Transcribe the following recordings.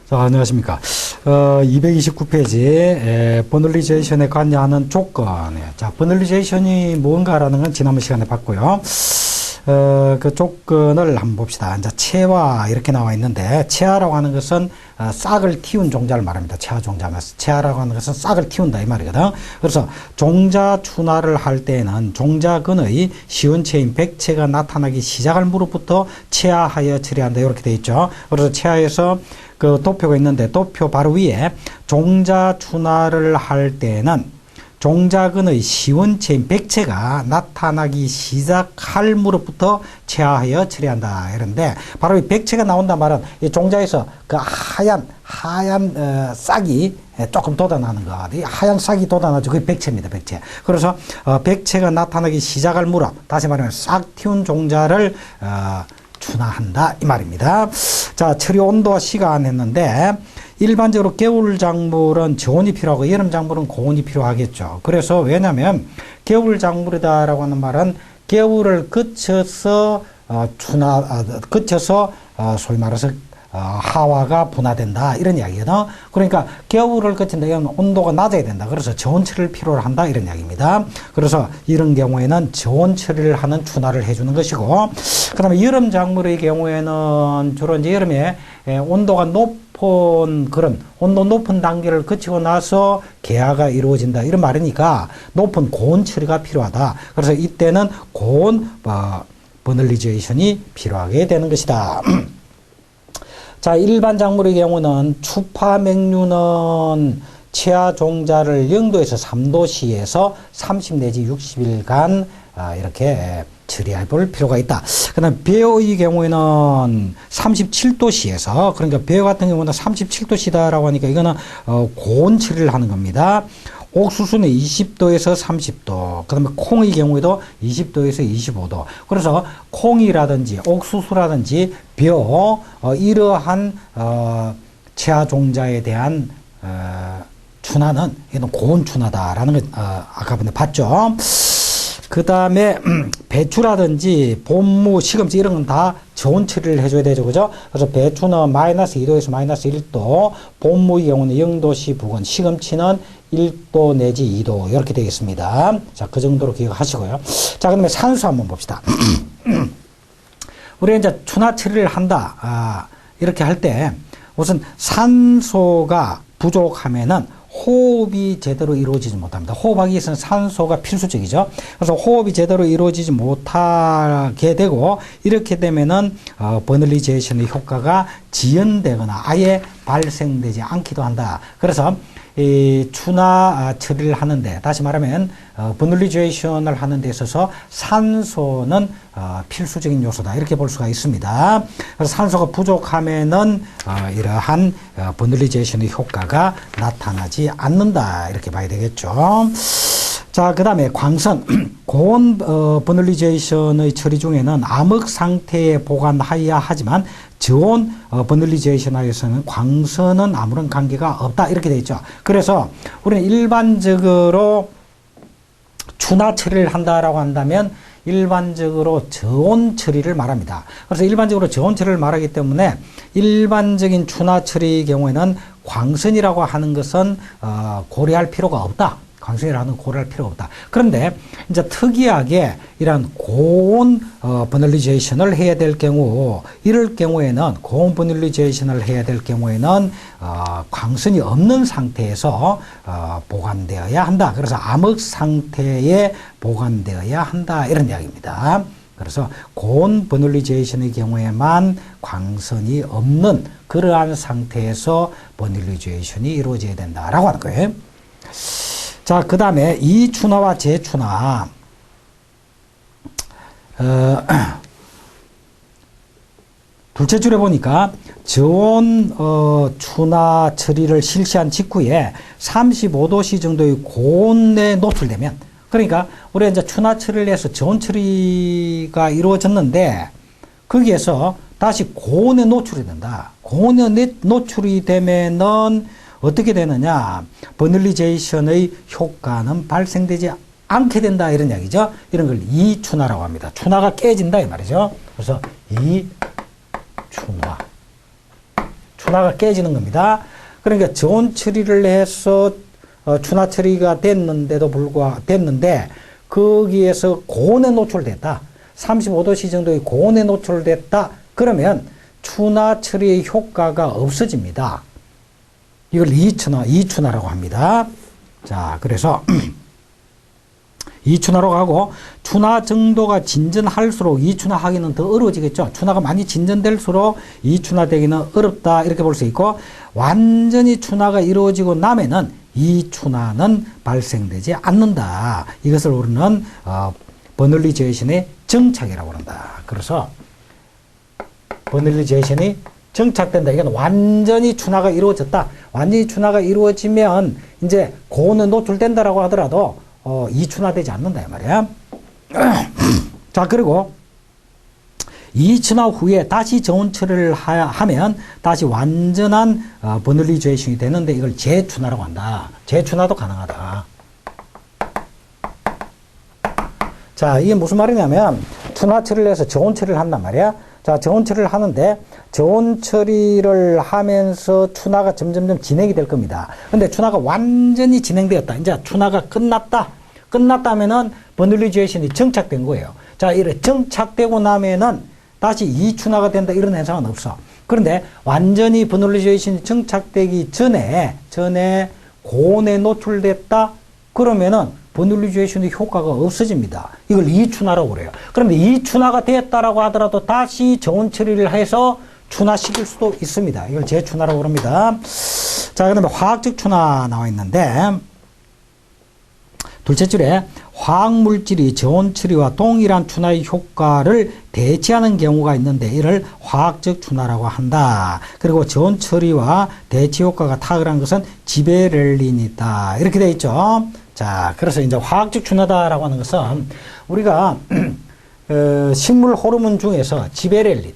자, 안녕하십니까. 229페이지, 버널리제이션에 관여하는 조건. 자, 버널리제이션이 뭔가라는 건 지난번 시간에 봤고요. 그 조건을 한번 봅시다. 이제 체화 이렇게 나와 있는데, 체화라고 하는 것은 싹을 틔운 종자를 말합니다. 체화 종자면서. 체화라고 하는 것은 싹을 틔운다 이 말이거든. 그래서 종자 춘화를 할 때에는 종자근의 시원체인 백체가 나타나기 시작할 무렵부터 체화하여 처리한다 이렇게 되어 있죠. 그래서 체화에서 그 도표가 있는데 도표 바로 위에 종자 춘화를 할 때는 종자근의 시원체인 백체가 나타나기 시작할 무렵부터 체화하여 처리한다 이런데, 바로 이 백체가 나온단 말은 이 종자에서 그 하얀 싹이 조금 돋아나는 거, 이 하얀 싹이 돋아나죠. 그게 백체입니다. 백체. 그래서 백체가 나타나기 시작할 무렵, 다시 말하면 싹 틔운 종자를 춘화한다 이 말입니다. 자, 처리 온도와 시간 했는데, 일반적으로 겨울 작물은 저온이 필요하고 여름 작물은 고온이 필요하겠죠. 그래서 왜냐하면 겨울 작물이다라고 하는 말은 겨울을 거쳐서 소위 말해서 하와가 분화된다 이런 이야기거든. 그러니까 겨울을 거친다 이건 온도가 낮아야 된다. 그래서 저온 처리를 필요로 한다 이런 이야기입니다. 그래서 이런 경우에는 저온 처리를 하는 춘화를 해주는 것이고, 그다음에 여름 작물의 경우에는 주로 이제 여름에 온도가 높은 그런 온도 높은 단계를 거치고 나서 개화가 이루어진다 이런 말이니까 높은 고온 처리가 필요하다. 그래서 이때는 고온 버널리제이션이 필요하게 되는 것이다. 자, 일반 작물의 경우는 추파맹류는 체화 종자를 0도에서 3도씨에서 30 내지 60일간 이렇게 처리해 볼 필요가 있다. 그 다음에 벼의 경우에는 37도씨에서, 그러니까 벼 같은 경우는 37도씨다라고 하니까 이거는 고온 처리를 하는 겁니다. 옥수수는 20도에서 30도, 그 다음에 콩의 경우에도 20도에서 25도. 그래서 콩이라든지 옥수수라든지 벼, 이러한 체화 종자에 대한 춘화는 이건 고온 춘화다라는 걸 아까 전에 봤죠. 그 다음에 배추라든지 봄무, 시금치 이런 건 다 저온 처리를 해줘야 되죠. 그죠? 그래서 배추는 마이너스 2도에서 마이너스 1도, 봄무의 경우는 0도씨 부근, 시금치는 1도 내지 2도 이렇게 되겠습니다. 자, 그 정도로 기억하시고요. 자, 그다음에 산수 한번 봅시다. 우리가 이제 춘화 처리를 한다 이렇게 할 때 우선 산소가 부족하면은 호흡이 제대로 이루어지지 못합니다. 호흡하기 위해서는 산소가 필수적이죠. 그래서 호흡이 제대로 이루어지지 못하게 되고, 이렇게 되면은 버널리제이션의 효과가 지연되거나 아예 발생되지 않기도 한다. 그래서 이 춘화 처리를 하는데, 다시 말하면 버널리제이션을 하는 데 있어서 산소는 필수적인 요소다 이렇게 볼 수가 있습니다. 그래서 산소가 부족하면은 이러한 버널리제이션의 효과가 나타나지 않는다 이렇게 봐야 되겠죠. 자, 그 다음에 광선. 고온 버널리제이션의 처리 중에는 암흑 상태에 보관하여야 하지만 저온 버널리제이션 하에서는 광선은 아무런 관계가 없다 이렇게 되어 있죠. 그래서 우리는 일반적으로 춘화 처리를 한다라고 한다면 일반적으로 저온 처리를 말합니다. 그래서 일반적으로 저온 처리를 말하기 때문에 일반적인 춘화 처리의 경우에는 광선이라고 하는 것은 고려할 필요가 없다. 광선이라는 고려할 필요가 없다. 그런데 이제 특이하게 이런 고온 버널리제이션을 해야 될 경우, 이럴 경우에는 고온 버널리제이션을 해야 될 경우에는 광선이 없는 상태에서 보관되어야 한다. 그래서 암흑 상태에 보관되어야 한다 이런 이야기입니다. 그래서 고온 버널리제이션의 경우에만 광선이 없는 그러한 상태에서 버널리제이션이 이루어져야 된다라고 하는 거예요. 자, 그 다음에 이춘화와 재춘화. 둘째 줄에 보니까 저온 춘화 처리를 실시한 직후에 35도씨 정도의 고온에 노출되면, 그러니까 우리가 이제 춘화 처리를 해서 저온 처리가 이루어졌는데 거기에서 다시 고온에 노출이 된다. 고온에 노출이 되면은 어떻게 되느냐? 버널리제이션의 효과는 발생되지 않게 된다 이런 이야기죠. 이런 걸 이춘화라고 합니다. 춘화가 깨진다 이 말이죠. 그래서 이춘화 춘화가 깨지는 겁니다. 그러니까 저온 처리를 해서 춘화 처리가 됐는데 거기에서 고온에 노출됐다. 35도씨 정도의 고온에 노출됐다. 그러면 춘화 처리의 효과가 없어집니다. 이걸 이춘화라고 합니다. 자, 그래서 이춘화로 가고 춘화 정도가 진전할수록 이춘화하기는 더 어려워지겠죠. 춘화가 많이 진전될수록 이춘화되기는 어렵다. 이렇게 볼 수 있고 완전히 춘화가 이루어지고 나면은 이춘화는 발생되지 않는다. 이것을 우리는 버널리 제이션의 정착이라고 한다. 그래서 버널리 제이션이 정착된다. 이건 완전히 춘화가 이루어졌다. 완전히 춘화가 이루어지면 이제 고온은 노출된다라고 하더라도 이춘화되지 않는다 이 말이야. 자, 그리고 이춘화 후에 다시 저온 처리를 하면 다시 완전한 버널리 제이션이 되는데 이걸 재춘화라고 한다. 재춘화도 가능하다. 자, 이게 무슨 말이냐면 춘화 처리를 해서 저온 처리를 한단 말이야. 자, 저온 처리를 하는데 저온 처리를 하면서 춘화가 점점점 진행이 될 겁니다. 근데 춘화가 완전히 진행되었다. 이제 춘화가 끝났다면은 버널리 제이션이 정착된 거예요. 자, 이래 정착되고 나면은 다시 이춘화가 된다 이런 현상은 없어. 그런데 완전히 버널리 제이션이 정착되기 전에 고온에 노출됐다. 그러면은 버널리 제이션의 효과가 없어집니다. 이걸 이춘화라고 그래요. 그런데 이춘화가 되었다라고 하더라도 다시 저온 처리를 해서 춘화시킬 수도 있습니다. 이걸 재춘화라고 합니다. 자, 그다음에 화학적 춘화 나와 있는데 둘째 줄에 화학물질이 저온 처리와 동일한 춘화의 효과를 대체하는 경우가 있는데 이를 화학적 춘화라고 한다. 그리고 저온 처리와 대체 효과가 탁월한 것은 지베렐린이다. 이렇게 되어 있죠. 자, 그래서 이제 화학적 춘화다라고 하는 것은 우리가 식물 호르몬 중에서 지베렐린,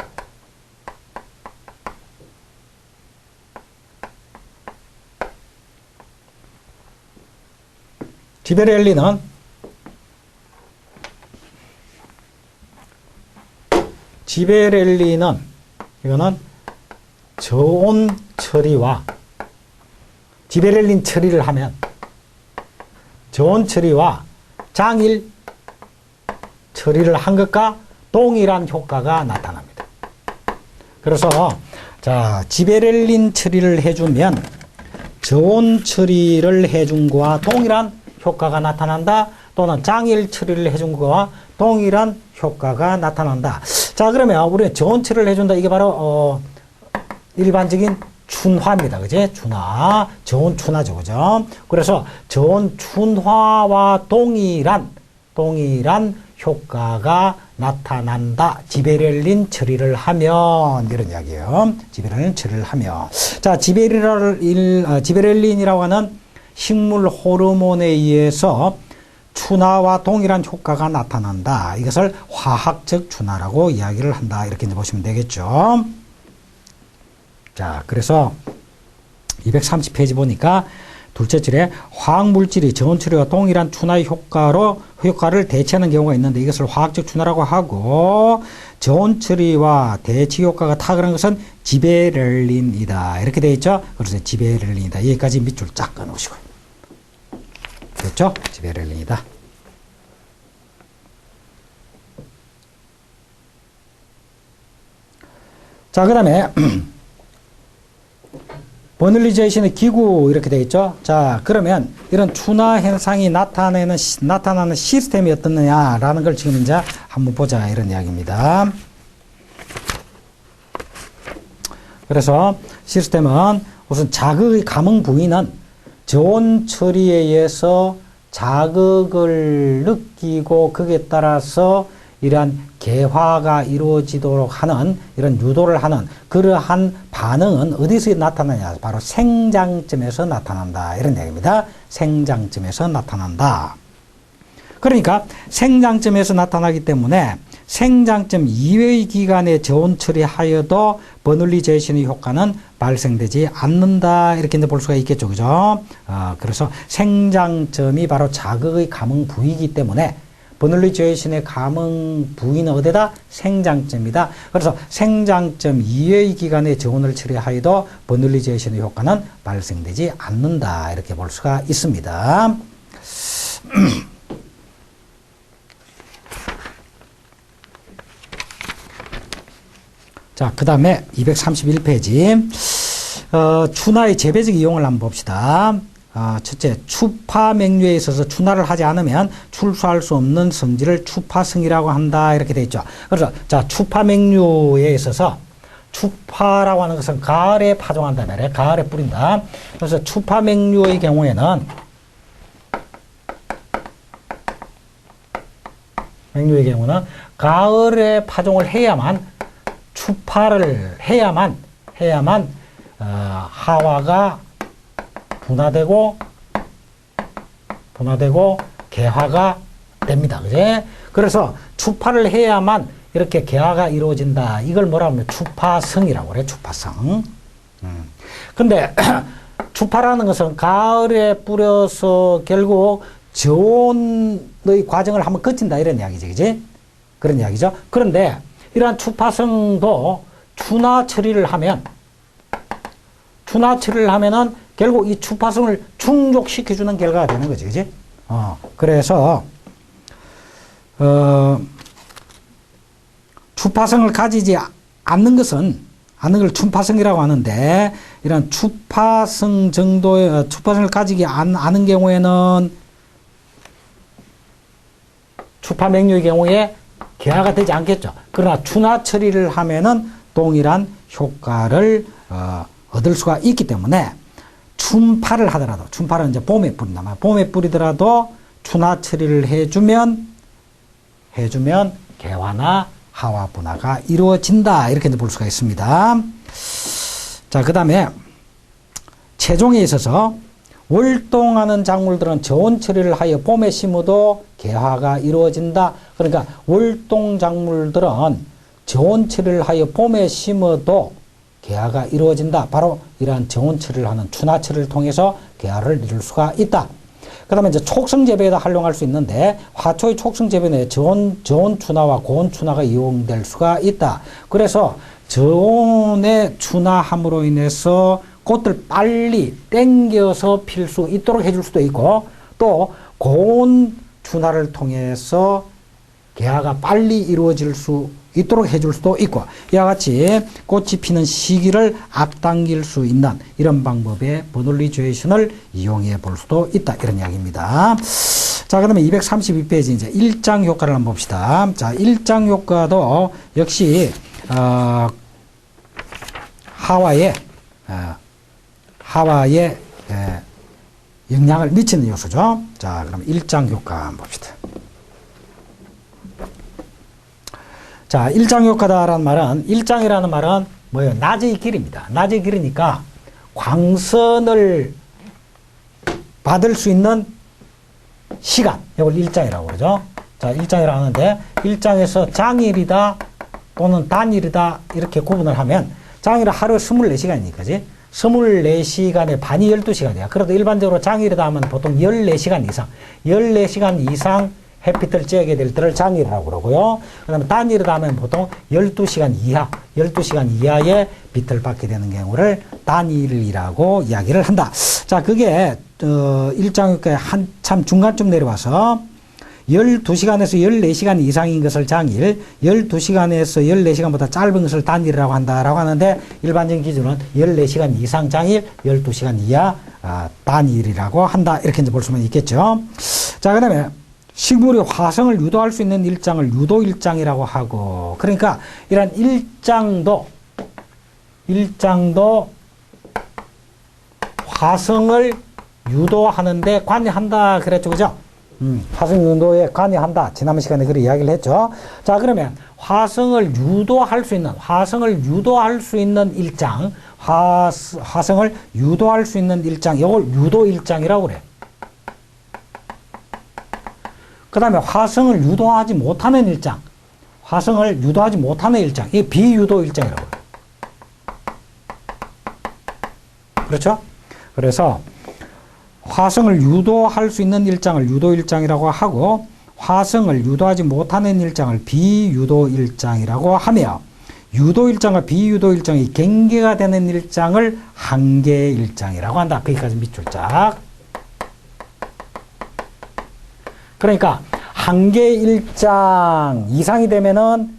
지베렐린은 이거는 저온 처리와 지베렐린 처리를 하면 저온 처리와 장일 처리를 한 것과 동일한 효과가 나타납니다. 그래서 자, 지베렐린 처리를 해주면 저온 처리를 해준 것과 동일한 효과가 나타난다. 또는 장일 처리를 해준 것과 동일한 효과가 나타난다. 자, 그러면 우리가 저온 처리를 해준다. 이게 바로 일반적인 춘화입니다. 그지? 춘화. 저온 춘화죠. 그죠? 그래서 저온 춘화와 동일한 효과가 나타난다. 지베렐린 처리를 하면 이런 이야기예요. 지베렐린 처리를 하면. 자, 지베렐린이라고 하는 식물 호르몬에 의해서 춘화와 동일한 효과가 나타난다. 이것을 화학적 춘화라고 이야기를 한다. 이렇게 이제 보시면 되겠죠. 자, 그래서 230페이지 보니까 둘째 줄에 화학물질이 저온 처리와 동일한 춘화의 효과를 대체하는 경우가 있는데 이것을 화학적 춘화라고 하고 저온 처리와 대체 효과가 탁월한 것은 지베렐린이다. 이렇게 되어 있죠. 그래서 지베렐린이다. 여기까지 밑줄 쫙 꺼놓으시고요. 됐죠? 지베렐린이다. 자, 그 다음에 버널리 제이션의 기구 이렇게 되어 있죠. 자, 그러면 이런 춘화 현상이 나타나는 시스템이 어떻느냐라는 걸 지금 이제 한번 보자 이런 이야기입니다. 그래서 시스템은 우선 자극의 감응 부위는 저온 처리에 의해서 자극을 느끼고 거기에 따라서 이러한 개화가 이루어지도록 하는 이런 유도를 하는 그러한 반응은 어디서 나타나냐? 바로 생장점에서 나타난다. 이런 얘기입니다. 생장점에서 나타난다. 그러니까 생장점에서 나타나기 때문에 생장점 이외의 기간에 저온 처리하여도 버널리 제이션의 효과는 발생되지 않는다. 이렇게 이제 볼 수가 있겠죠. 그죠? 그래서 생장점이 바로 자극의 감응 부위이기 때문에 버널리 듀레이션의 감응 부위는 어디다? 생장점이다. 그래서 생장점 이외의 기간에 저온을 처리하여도 버널리 듀레이션의 효과는 발생되지 않는다. 이렇게 볼 수가 있습니다. 자, 그 다음에 231페이지. 추나의 재배적 이용을 한번 봅시다. 첫째, 추파맹류에 있어서 추나를 하지 않으면 출수할 수 없는 성질을 추파성이라고 한다. 이렇게 되어 있죠. 그래서, 자, 추파맹류에 있어서 추파라고 하는 것은 가을에 파종한다 말이에요. 가을에 뿌린다. 그래서 추파맹류의 경우에는 가을에 파종을 해야만 추파를 해야만 하와가 분화되고 개화가 됩니다. 그제? 그래서 추파를 해야만 이렇게 개화가 이루어진다. 이걸 뭐라 하면 추파성이라고 그래요. 추파성. 근데 추파라는 것은 가을에 뿌려서 결국 저온의 과정을 한번 거친다. 이런 이야기죠. 그지? 그런 이야기죠. 그런데 이러한 추파성도 추나 처리를 하면은 결국 이 추파성을 충족시켜주는 결과가 되는 거지, 그지? 그래서, 추파성을 가지지 않는 걸 추파성이라고 하는데, 이런 추파성 정도의, 추파성을 가지지 않은 경우에는, 추파맹류의 경우에 개화가 되지 않겠죠. 그러나 추나 처리를 하면은 동일한 효과를, 얻을 수가 있기 때문에, 춘파를 하더라도, 춘파는 이제 봄에 뿌린다. 봄에 뿌리더라도 추나 처리를 해주면 개화나 하와 분화가 이루어진다. 이렇게 볼 수가 있습니다. 자, 그 다음에 체종에 있어서 월동하는 작물들은 저온 처리를 하여 봄에 심어도 개화가 이루어진다. 그러니까 월동 작물들은 저온 처리를 하여 봄에 심어도 개화가 이루어진다. 바로 이러한 저온 처리를 하는 추나 처리를 통해서 개화를 이룰 수가 있다. 그 다음에 이제 촉성 재배에다 활용할 수 있는데, 화초의 촉성 재배에 저온 추나와 고온 추나가 이용될 수가 있다. 그래서 저온의 추나함으로 인해서 꽃을 빨리 땡겨서 필 수 있도록 해줄 수도 있고, 또 고온 추나를 통해서 개화가 빨리 이루어질 수 있도록 해줄 수도 있고, 이와 같이 꽃이 피는 시기를 앞당길 수 있는 이런 방법의 버널리 듀레이션을 이용해 볼 수도 있다. 이런 이야기입니다. 자, 그러면 232페이지 이제 일장 효과를 한번 봅시다. 자, 일장 효과도 역시, 하와에 영향을 미치는 요소죠. 자, 그럼 일장 효과 한번 봅시다. 자, 일장효과다라는 말은, 일장이라는 말은 뭐예요? 낮의 길입니다. 낮의 길이니까 광선을 받을 수 있는 시간, 이걸 일장이라고 그러죠. 자, 일장이라고 하는데, 일장에서 장일이다 또는 단일이다 이렇게 구분을 하면, 장일은 하루 24시간이니까, 그지? 24시간에 반이 12시간이야. 그래도 일반적으로 장일이다 하면 보통 14시간 이상, 14시간 이상 햇빛을 쬐게 될 때를 장일이라고 그러고요. 그 다음에 단일이다 하면 보통 12시간 이하의 빛을 받게 되는 경우를 단일이라고 이야기를 한다. 자, 그게, 일장효과의 한참 중간쯤 내려와서 12시간에서 14시간 이상인 것을 장일, 12시간에서 14시간보다 짧은 것을 단일이라고 한다라고 하는데, 일반적인 기준은 14시간 이상 장일, 12시간 이하 단일이라고 한다. 이렇게 이제 볼 수는 있겠죠. 자, 그 다음에 식물이 화성을 유도할 수 있는 일장을 유도일장이라고 하고, 그러니까 이런 일장도 화성을 유도하는데 관여한다 그랬죠, 그죠? 화성 유도에 관여한다. 지난 시간에 그렇게 이야기를 했죠. 자, 그러면 화성을 유도할 수 있는 일장, 화성을 유도할 수 있는 일장, 이걸 유도일장이라고 그래. 그 다음에 화성을 유도하지 못하는 일장, 이게 비유도 일장이라고 해요. 그렇죠? 그래서 화성을 유도할 수 있는 일장을 유도일장이라고 하고, 화성을 유도하지 못하는 일장을 비유도 일장이라고 하며 유도 일장과 비유도 일장이 경계가 되는 일장을 한계 일장이라고 한다. 거기까지 밑줄 짝. 그러니까 한계 일장 이상이 되면은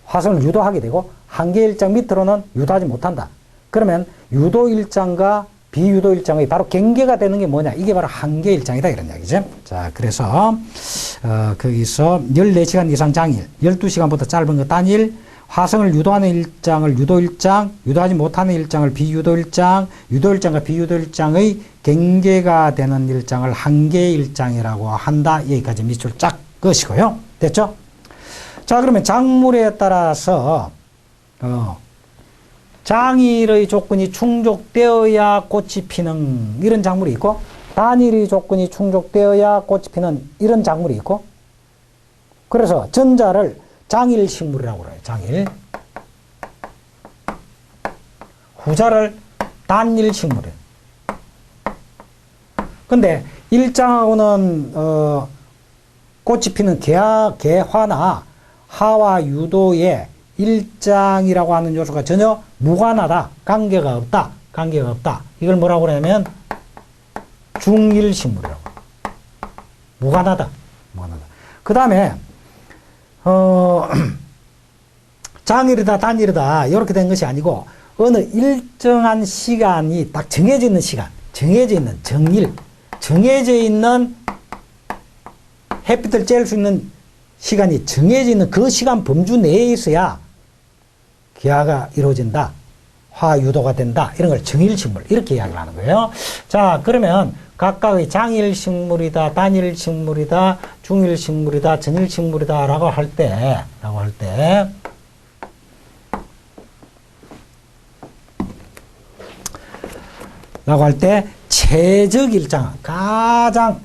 화성을 유도하게 되고 한계 일장 밑으로는 유도하지 못한다. 그러면 유도 일장과 비유도 일장의 바로 경계가 되는 게 뭐냐? 이게 바로 한계 일장이다. 이런 이야기죠. 자, 그래서 거기서 14시간 이상 장일, 12시간보다 짧은 거 단일, 화성을 유도하는 일장을 유도 일장, 유도하지 못하는 일장을 비유도 일장, 유도 일장과 비유도 일장의 경계가 되는 일장을 한계 일장이라고 한다. 여기까지 밑줄 쫙 그으시고요. 됐죠? 자, 그러면 작물에 따라서 장일의 조건이 충족되어야 꽃이 피는 이런 작물이 있고 단일의 조건이 충족되어야 꽃이 피는 이런 작물이 있고 그래서 전자를 장일식물이라고 그래요. 장일. 후자를 단일식물이에요. 근데 일장하고는 꽃이 피는 개화나 하와 유도의 일장이라고 하는 요소가 전혀 무관하다. 관계가 없다. 관계가 없다. 이걸 뭐라고 그러냐면 중일식물이라고. 무관하다. 무관하다. 그 다음에 장일이다 단일이다 이렇게 된 것이 아니고 어느 일정한 시간이 딱 정해져 있는 시간, 정해져 있는 정일, 정해져 있는 햇빛을 쬐을 수 있는 시간이 정해져 있는 그 시간 범주 내에 있어야 기화가 이루어진다. 화유도가 된다. 이런 걸 정일식물 이렇게 이야기를 하는 거예요. 자, 그러면 각각의 장일식물이다, 단일식물이다, 중일식물이다, 전일식물이다 라고 할 때 최적 일장, 가장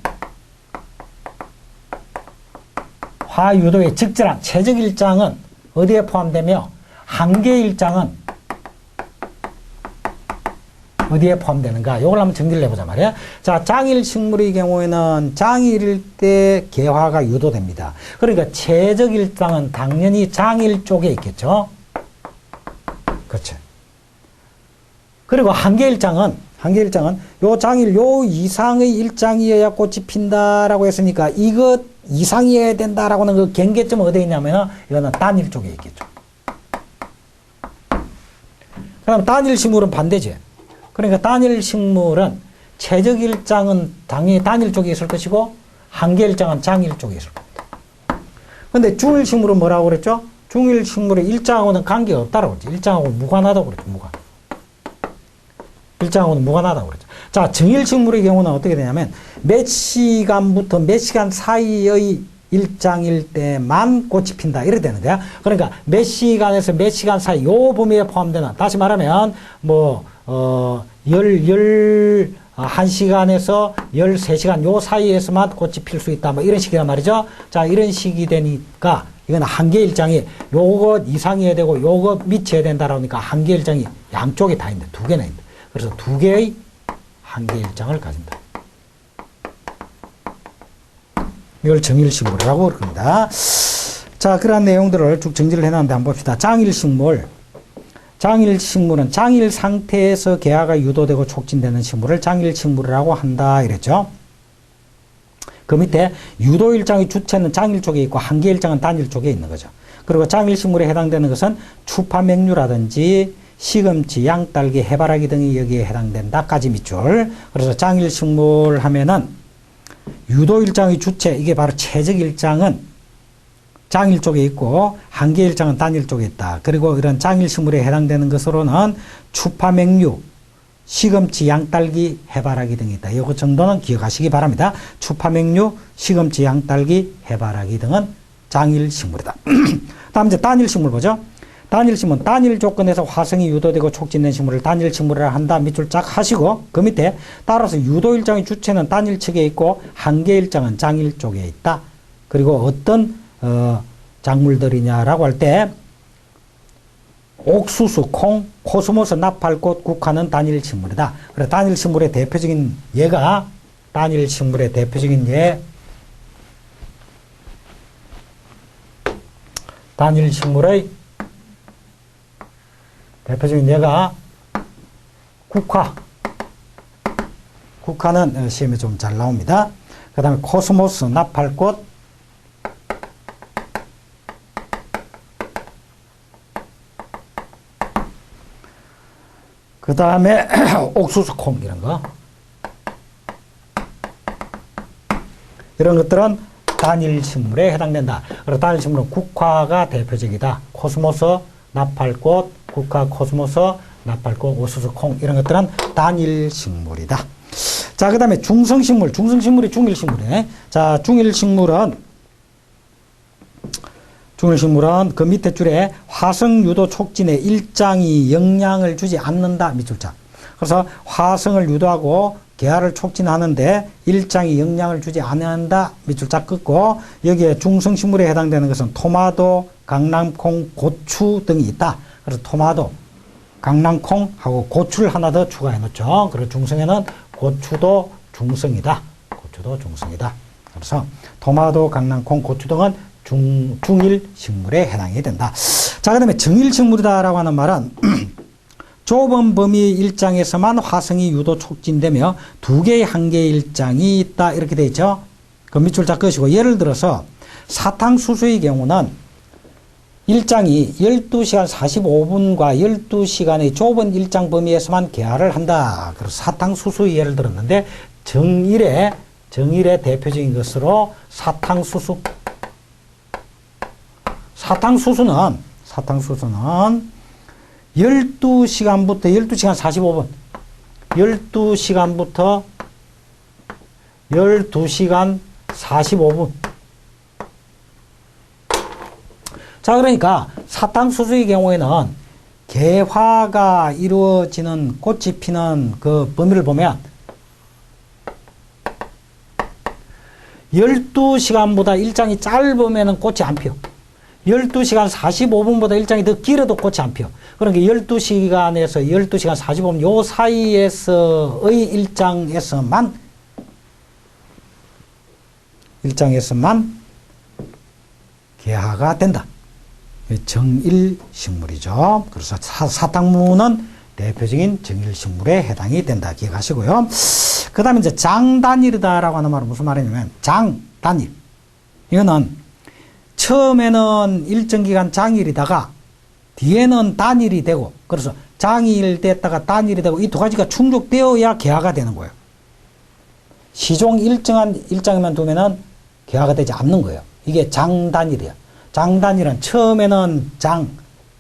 화유도에 적절한 최적 일장은 어디에 포함되며 한계 일장은 어디에 포함되는가? 이걸 한번 정리를 해보자 말이야. 자, 장일식물의 경우에는 장일일 때 개화가 유도됩니다. 그러니까 최적 일장은 당연히 장일 쪽에 있겠죠. 그렇죠. 그리고 한계 일장은 요 장일 요 이상의 일장이어야 꽃이 핀다라고 했으니까 이것 이상이어야 된다라고 하는 그 경계점은 어디에 있냐면 이거는 단일 쪽에 있겠죠. 그럼 단일식물은 반대지. 그러니까 단일식물은 최적 일장은 당연히 단일 쪽에 있을 것이고 한계 일장은 장일 쪽에 있을 겁니다. 그런데 중일식물은 뭐라고 그랬죠? 중일식물의 일장하고는 관계가 없다라고 그랬죠. 일장하고 무관하다고 그랬죠. 일장하고는 무관하다고 그랬죠. 자, 정일식물의 경우는 어떻게 되냐면 몇 시간부터 몇 시간 사이의 일장일 때만 꽃이 핀다. 이렇게 되는 거야. 그러니까 몇 시간에서 몇 시간 사이 요 범위에 포함되는, 다시 말하면 뭐 1시간에서 13시간 요 사이에서만 꽃이 필 수 있다. 뭐 이런 식이란 말이죠. 자, 이런 식이 되니까 이건 한계 일장이 요것 이상이어야 되고 요것 밑이어야 된다라니까 한계 일장이 양쪽에 다 있는데 두 개나 있는데. 그래서 두 개의 한계 일장을 가진다. 이걸 정일식물이라고 그럽니다. 자, 그러한 내용들을 쭉 정리를 해놨는데 한번 봅시다. 장일식물은 장일 상태에서 개화가 유도되고 촉진되는 식물을 장일식물이라고 한다 이랬죠. 그 밑에 유도일장의 주체는 장일 쪽에 있고 한계일장은 단일 쪽에 있는 거죠. 그리고 장일식물에 해당되는 것은 추파맹류라든지 시금치, 양딸기, 해바라기 등이 여기에 해당된다까지 밑줄. 그래서 장일식물 하면은 유도일장의 주체, 이게 바로 최적일장은 장일 쪽에 있고 한계일장은 단일 쪽에 있다. 그리고 이런 장일식물에 해당되는 것으로는 추파맹류, 시금치, 양딸기, 해바라기 등이 있다. 이거 정도는 기억하시기 바랍니다. 추파맹류, 시금치, 양딸기, 해바라기 등은 장일식물이다. 다음 이제 단일식물 보죠. 단일식물은 단일 조건에서 화성이 유도되고 촉진된 식물을 단일식물이라 한다. 밑줄 쫙 하시고 그 밑에 따라서 유도일장의 주체는 단일 측에 있고 한계일장은 장일 쪽에 있다. 그리고 어떤 작물들이냐라고 할 때 옥수수, 콩, 코스모스, 나팔꽃, 국화는 단일식물이다. 그래서 단일식물의 대표적인 예가 단일 식물의 대표적인 예가 국화. 국화는 시험에 좀 잘 나옵니다. 그 다음에 코스모스, 나팔꽃, 그 다음에 옥수수콩 이런 거. 이런 것들은 단일 식물에 해당된다. 그래서 단일 식물은 국화가 대표적이다. 코스모스, 나팔꽃, 국화, 코스모스, 나팔꽃, 옥수수콩 이런 것들은 단일 식물이다. 자, 그 다음에 중성식물. 중성식물이 중일식물이네. 자, 중일식물은 그 밑에 줄에 화성 유도 촉진에 일장이 영향을 주지 않는다. 밑줄자. 그래서 화성을 유도하고 개화를 촉진하는데 일장이 영향을 주지 않는다. 밑줄자 끊고 여기에 중성식물에 해당되는 것은 토마토, 강낭콩, 고추 등이 있다. 그래서 토마토, 강낭콩하고 고추를 하나 더 추가해 놓죠. 그리고 중성에는 고추도 중성이다. 고추도 중성이다. 그래서 토마토, 강낭콩, 고추 등은 중일 식물에 해당이 된다. 자, 그 다음에 정일 식물이다라고 하는 말은 좁은 범위 일장에서만 화성이 유도 촉진되며 두 개의 한 개의 일장이 있다. 이렇게 되어 있죠. 그 밑줄 자 끄시고 예를 들어서 사탕수수의 경우는 일장이 12시간 45분과 12시간의 좁은 일장 범위에서만 개화를 한다. 그래서 사탕수수의 예를 들었는데 정일의 대표적인 것으로 사탕수수는 12시간부터 12시간 45분 12시간부터 12시간 45분. 자, 그러니까 사탕수수의 경우에는 개화가 이루어지는 꽃이 피는 그 범위를 보면 12시간보다 일장이 짧으면 꽃이 안 피어. 12시간 45분보다 일장이 더 길어도 꽃이 안 피어. 그러니까 12시간에서 12시간 45분 요 사이에서의 일장에서만 개화가 된다. 정일식물이죠. 그래서 사탕무는 대표적인 정일식물에 해당이 된다. 기억하시고요. 그 다음에 이제 장단일이다라고 하는 말은 무슨 말이냐면 장단일. 이거는 처음에는 일정 기간 장일이다가 뒤에는 단일이 되고, 그래서 장일 됐다가 단일이 되고 이 두 가지가 충족되어야 개화가 되는 거예요. 시종 일정한 일장에만 두면은 개화가 되지 않는 거예요. 이게 장단일이야. 장단일은 처음에는 장,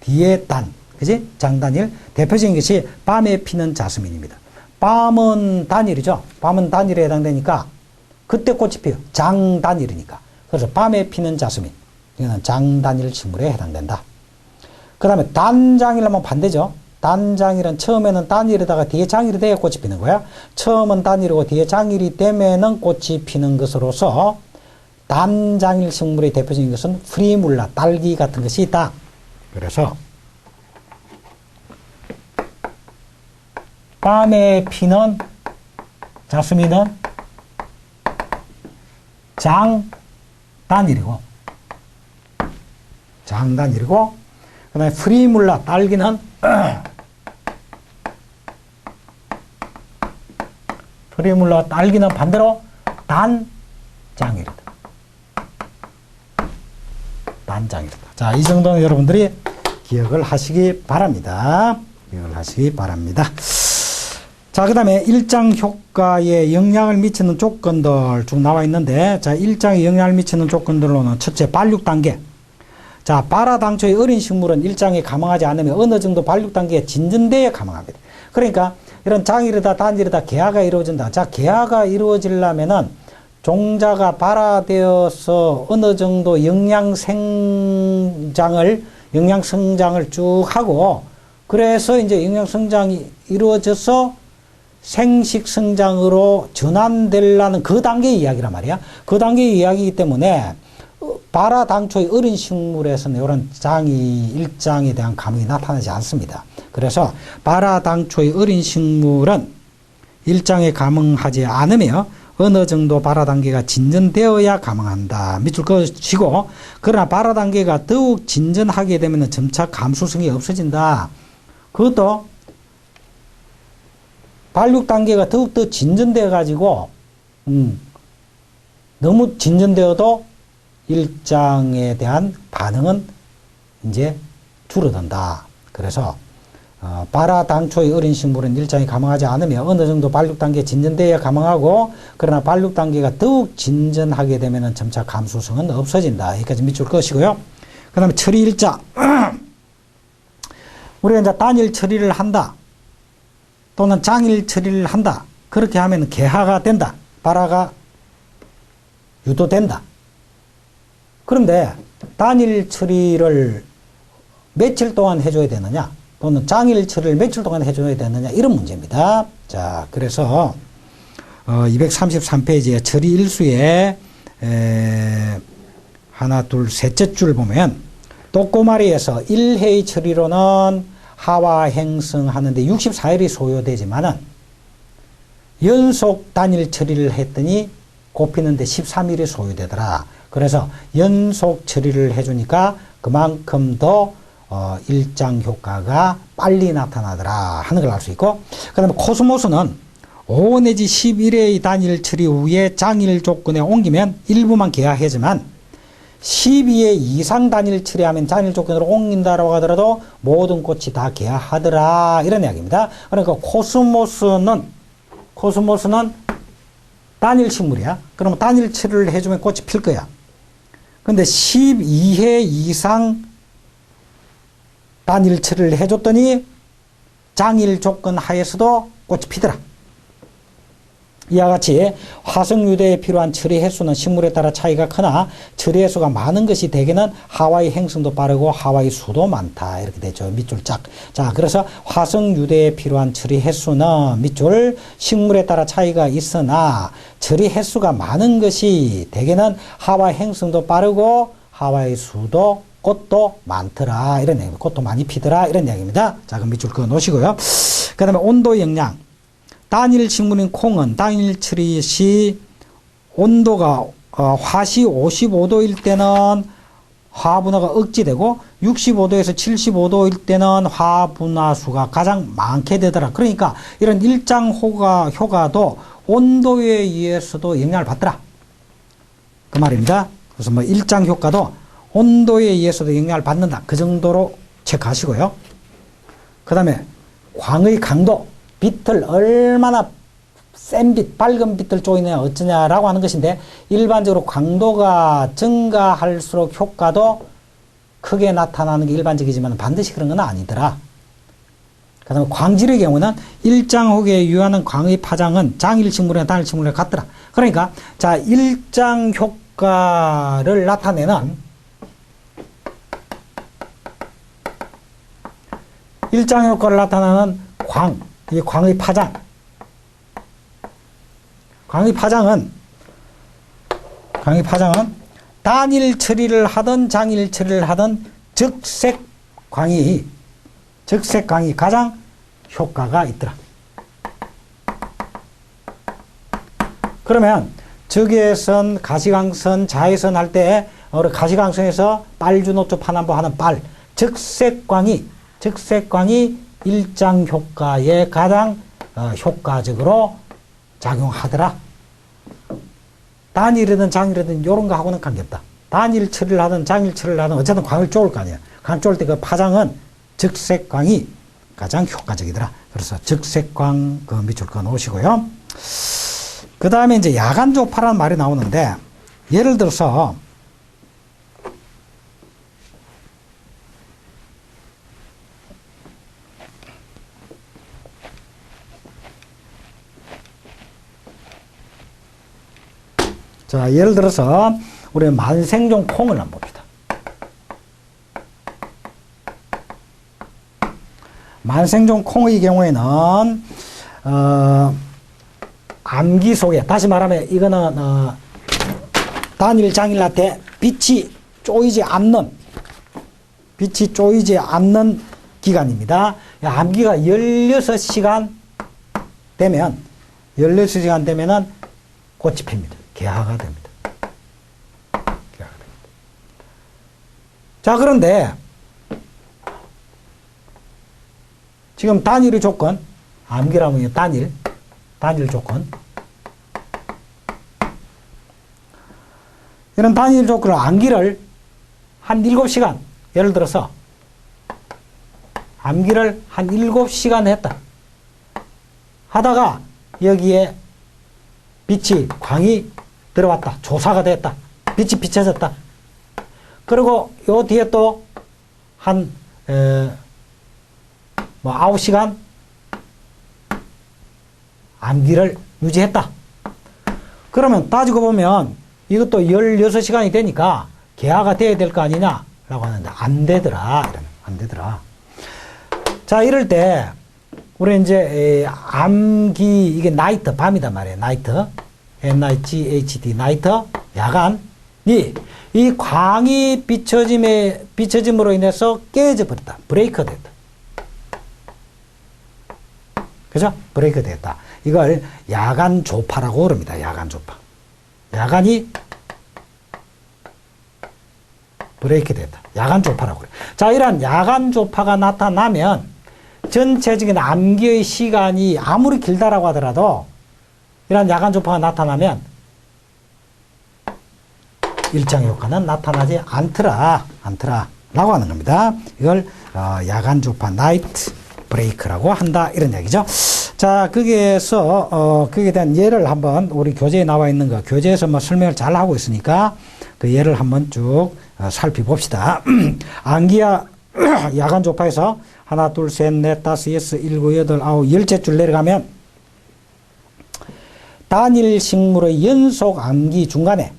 뒤에 단. 그지? 장단일. 대표적인 것이 밤에 피는 자스민입니다. 밤은 단일이죠. 밤은 단일에 해당되니까 그때 꽃이 피어요. 장단일이니까. 그래서 밤에 피는 자스민. 이거는 장단일 식물에 해당된다. 그 다음에 단장일하면 반대죠. 단장일은 처음에는 단일에다가 뒤에 장일이 돼야 꽃이 피는 거야. 처음은 단일이고 뒤에 장일이 되면은 꽃이 피는 것으로서 단장일 식물의 대표적인 것은 프리물라, 딸기 같은 것이 있다. 그래서 밤에 피는 자스민은 장단일이고 그 다음에 프리물라, 딸기는 반대로 단장일이다. 단장일이다. 자, 이 정도는 여러분들이 기억을 하시기 바랍니다. 자, 그 다음에 일장 효과에 영향을 미치는 조건들 쭉 나와 있는데, 자, 일장에 영향을 미치는 조건들로는 첫째, 발육 단계. 자, 발화당초의 어린 식물은 일장에 감항하지 않으면 어느 정도 발육 단계에 진전돼야 감항합니다. 그러니까 이런 장일이다, 단일이다, 개화가 이루어진다. 자, 개화가 이루어지려면은 종자가 발화되어서 어느 정도 영양성장을 쭉 하고, 그래서 이제 영양성장이 이루어져서 생식성장으로 전환되려는 그 단계의 이야기란 말이야. 그 단계의 이야기이기 때문에 발화당초의 어린 식물에서는 이런 일장에 대한 감흥이 나타나지 않습니다. 그래서 발화당초의 어린 식물은 일장에 감흥하지 않으며 어느 정도 발화 단계가 진전되어야 가능한다. 밑줄 그으시고, 그러나 발화 단계가 더욱 진전하게 되면 점차 감수성이 없어진다. 그것도 발육 단계가 더욱더 진전되어 가지고 너무 진전되어도 일장에 대한 반응은 이제 줄어든다. 그래서 발화 당초의 어린 식물은 일장이 감항하지 않으며 어느 정도 발육 단계에 진전되어야 감항하고, 그러나 발육 단계가 더욱 진전하게 되면 점차 감수성은 없어진다. 여기까지 밑줄 그으시고요. 그 다음에 처리 일자. 우리가 이제 단일 처리를 한다. 또는 장일 처리를 한다. 그렇게 하면 개화가 된다. 발화가 유도된다. 그런데 단일 처리를 며칠 동안 해줘야 되느냐, 또는 장일 처리를 며칠 동안 해줘야 되느냐, 이런 문제입니다. 자, 그래서 233페이지에 처리 일수에 하나, 둘, 셋째 줄 보면 독고마리에서 1회의 처리로는 하와 행성하는데 64일이 소요되지만은 연속 단일 처리를 했더니 곱히는데 13일이 소요되더라. 그래서 연속 처리를 해주니까 그만큼 더 일장 효과가 빨리 나타나더라 하는 걸 알 수 있고, 그 다음에 코스모스는 5 내지 11회의 단일 처리 후에 장일 조건에 옮기면 일부만 개화하지만 12회 이상 단일 처리하면 장일 조건으로 옮긴다라고 하더라도 모든 꽃이 다 개화하더라, 이런 이야기입니다. 그러니까 코스모스는 단일 식물이야. 그러면 단일 처리를 해주면 꽃이 필 거야. 근데 12회 이상 단일 처리를 해줬더니 장일 조건 하에서도 꽃이 피더라. 이와 같이 화성유대에 필요한 처리 횟수는 식물에 따라 차이가 크나 처리 횟수가 많은 것이 대개는 하와의 행성도 빠르고 하와의 수도 많다. 이렇게 되죠. 밑줄 짝. 자, 그래서 화성유대에 필요한 처리 횟수는 밑줄 식물에 따라 차이가 있으나 처리 횟수가 많은 것이 대개는 하와의 행성도 빠르고 하와의 수도 꽃도 많더라. 이런 얘기입니다. 꽃도 많이 피더라. 이런 얘기입니다. 자, 그럼 밑줄 그어 놓으시고요. 그 다음에 온도 영향. 단일 식물인 콩은 단일 처리 시 온도가 화시 55도일 때는 화분화가 억제되고 65도에서 75도일 때는 화분화수가 가장 많게 되더라. 그러니까 이런 일장 효과도 온도에 의해서도 영향을 받더라. 그 말입니다. 그래서 뭐 일장 효과도 온도에 의해서도 영향을 받는다. 그 정도로 체크하시고요. 그 다음에 광의 강도. 빛을 얼마나 센 빛, 밝은 빛을 쪼이느냐 어쩌냐라고 하는 것인데, 일반적으로 강도가 증가할수록 효과도 크게 나타나는 게 일반적이지만 반드시 그런 건 아니더라. 그 다음에 광질의 경우는 일장혹에 유효하는 광의 파장은 장일 식물이나 단일 식물이나 같더라. 그러니까 자, 일장 효과를 나타내는 일장 효과를 나타내는 이 광의 파장. 광의 파장은 단일 처리를 하든 장일 처리를 하든 적색광이 가장 효과가 있더라. 그러면 적외선, 가시광선, 자외선 할 때 가시광선에서 빨주노초 파남보 하는 적색광이 일장 효과에 가장 효과적으로 작용하더라. 단일이든 장일이든 이런 거 하고는 관계없다. 단일 처리를 하든 장일 처리를 하든 어쨌든 광을 쪼을 거 아니야. 광 쪼을 때 그 파장은 적색광이 가장 효과적이더라. 그래서 적색광 그 밑줄 그어 놓으시고요. 그 다음에 이제 야간 조파라는 말이 나오는데, 예를 들어서 자, 예를 들어서 우리 만생종 콩을 한번 봅시다. 만생종 콩의 경우에는 암기 속에, 다시 말하면 이거는 단일 장일한테 빛이 쪼이지 않는 기간입니다. 암기가 16시간 되면은 꽃이 핍니다. 개화가 됩니다. 개화가 됩니다. 자, 그런데 지금 단일의 조건, 암기라면 단일 조건. 이런 단일 조건을 암기를 한 7시간, 예를 들어서 암기를 한 7시간 했다. 하다가 여기에 빛이, 광이 들어왔다. 조사가 됐다. 빛이 비춰졌다. 그리고 요 뒤에 또 한 9시간 암기를 유지했다. 그러면 따지고 보면 이것도 16시간이 되니까 개화가 돼야 될 거 아니냐? 라고 하는데 안 되더라. 안 되더라. 자, 이럴 때 우리 이제 암기, 이게 나이트, 밤이단 말이에요. 나이트. NIGHT, 나이트, 야간이 이 광이 비춰짐으로 인해서 깨져 버렸다. 브레이크 됐다. 그죠? 브레이크 됐다. 이걸 야간 조파라고 그럽니다. 야간 조파. 야간이 브레이크 됐다. 야간 조파라고 그래. 자, 이러한 야간 조파가 나타나면 전체적인 암기의 시간이 아무리 길다라고 하더라도 이러한 야간 조파가 나타나면 일정 효과는 나타나지 않더라 라고 하는 겁니다. 이걸 야간 조파, 나이트 브레이크라고 한다, 이런 얘기죠. 자, 거기에서 거기에 대한 예를 한번, 우리 교재에 나와 있는 거, 교재에서 뭐 설명을 잘 하고 있으니까 그 예를 한번 쭉 살펴봅시다. 암기야 야간 조파에서 하나, 둘, 셋, 넷, 다섯, 여섯, 일곱, 여덟, 아홉, 열째 줄 내려가면 단일 식물의 연속 암기 중간에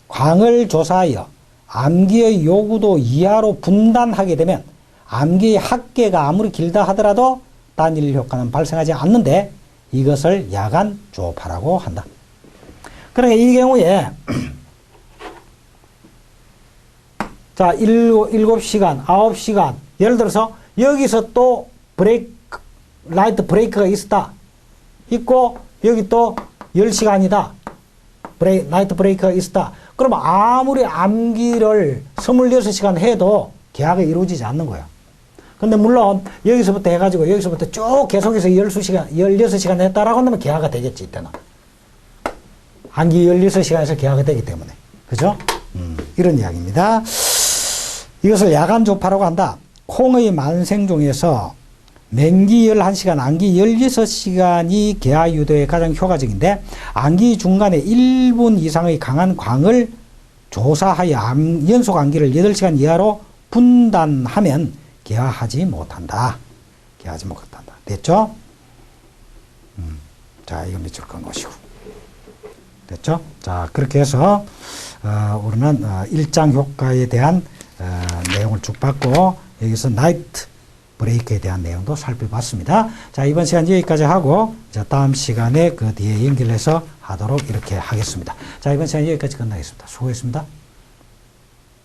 광을 조사하여 암기의 요구도 이하로 분단하게 되면 암기의 합계가 아무리 길다 하더라도 단일 효과는 발생하지 않는데 이것을 야간 조파라고 한다. 그러니까 이 경우에 자, 7시간, 9시간, 예를 들어서 여기서 또 라이트 브레이크가 있고 여기 또 10시간이다. 나이트 브레이크가 있었다. 그러면 아무리 암기를 26시간 해도 개화가 이루어지지 않는 거예요. 근데 물론 여기서부터 해가지고 여기서부터 쭉 계속해서 16시간 했다라고 하면 개화가 되겠지, 이때는. 암기 16시간에서 개화가 되기 때문에. 그죠? 이런 이야기입니다. 이것을 야간 조파라고 한다. 콩의 만생종에서 맹기 11시간, 암기 16시간이 개화 유도에 가장 효과적인데 암기 중간에 1분 이상의 강한 광을 조사하여 연속 암기를 8시간 이하로 분단하면 개화하지 못한다. 개화하지 못한다. 됐죠? 자, 이거 밑줄 끊으시고. 됐죠? 자, 그렇게 해서 우리는 일장 효과에 대한 내용을 쭉 봤고 여기서 나이트 브레이크에 대한 내용도 살펴봤습니다. 자, 이번 시간 여기까지 하고 자, 다음 시간에 그 뒤에 연결해서 하도록 이렇게 하겠습니다. 자, 이번 시간 여기까지 끝나겠습니다. 수고했습니다.